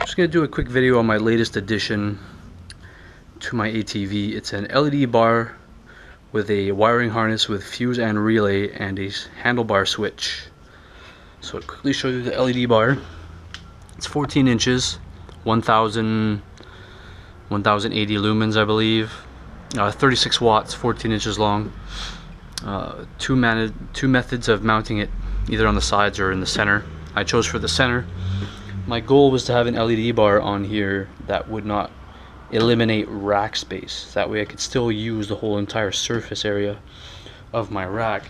Just going to do a quick video on my latest addition to my ATV. It's an LED bar with a wiring harness with fuse and relay and a handlebar switch. So I'll quickly show you the LED bar. It's 14 inches, 1080 lumens I believe, 36 watts, 14 inches long. Two methods of mounting it, either on the sides or in the center. I chose for the center. My goal was to have an LED bar on here that would not eliminate rack space. That way I could still use the whole entire surface area of my rack.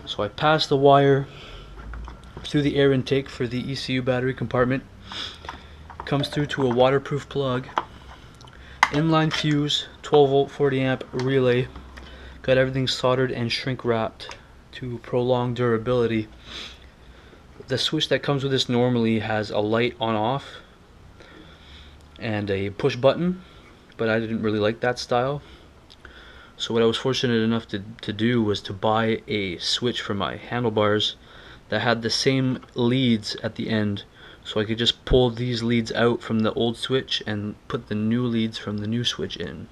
So I passed the wire through the air intake for the ECU battery compartment. Comes through to a waterproof plug, inline fuse, 12 volt 40 amp relay. Got everything soldered and shrink wrapped to prolong durability. The switch that comes with this normally has a light on off and a push button, but I didn't really like that style. So what I was fortunate enough to do was to buy a switch for my handlebars that had the same leads at the end, so I could just pull these leads out from the old switch and put the new leads from the new switch in.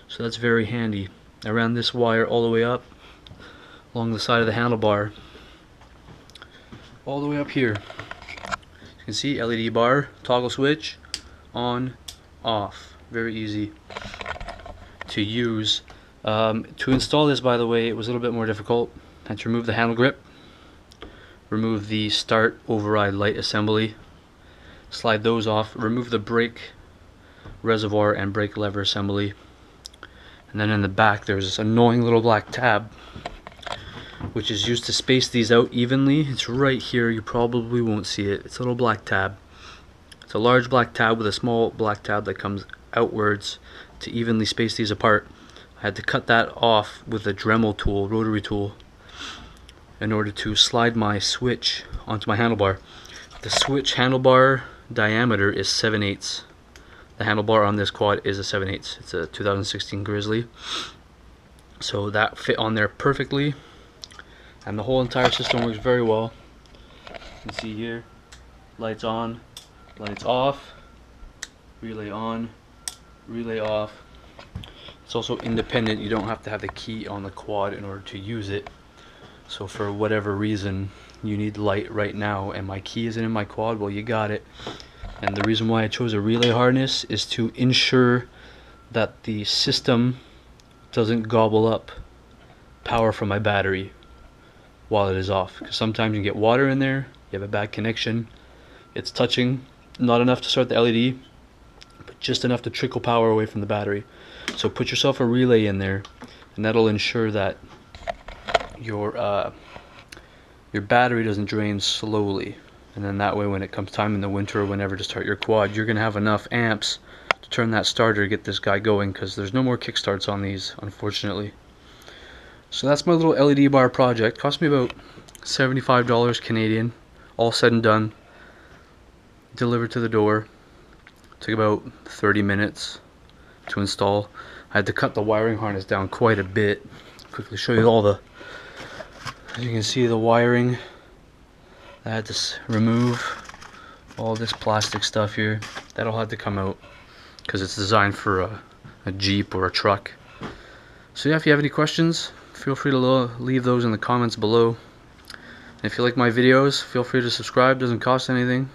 So that's very handy. I ran this wire all the way up along the side of the handlebar, all the way up here. You can see LED bar, toggle switch, on, off. Very easy to use. To install this, by the way, it was a little bit more difficult. I had to remove the handle grip, remove the start override light assembly, slide those off, remove the brake reservoir and brake lever assembly. And then in the back there's this annoying little black tab which is used to space these out evenly. It's right here, you probably won't see it. It's a little black tab. It's a large black tab with a small black tab that comes outwards to evenly space these apart. I had to cut that off with a Dremel tool, rotary tool, in order to slide my switch onto my handlebar. The switch handlebar diameter is 7/8. The handlebar on this quad is a 7/8. It's a 2016 Grizzly. So that fit on there perfectly. And the whole entire system works very well. You can see here, lights on, lights off, relay on, relay off. It's also independent. You don't have to have the key on the quad in order to use it. So for whatever reason you need light right now and my key isn't in my quad, well, you got it. And the reason why I chose a relay harness is to ensure that the system doesn't gobble up power from my battery while it is off. Because sometimes you get water in there, you have a bad connection, it's touching, not enough to start the LED, but just enough to trickle power away from the battery. So put yourself a relay in there, and that'll ensure that your battery doesn't drain slowly. And then that way when it comes time in the winter or whenever to start your quad, you're gonna have enough amps to turn that starter to get this guy going, because there's no more kickstarts on these, unfortunately. So that's my little LED bar project. Cost me about $75 Canadian, all said and done. Delivered to the door. Took about 30 minutes to install. I had to cut the wiring harness down quite a bit. Quickly show you all the, as you can see, the wiring. I had to remove all this plastic stuff here. That all had to come out because it's designed for a Jeep or a truck. So yeah, if you have any questions, feel free to leave those in the comments below. And if you like my videos, feel free to subscribe. Doesn't cost anything.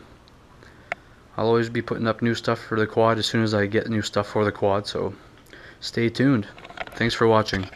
I'll always be putting up new stuff for the quad as soon as I get new stuff for the quad, so stay tuned. Thanks for watching.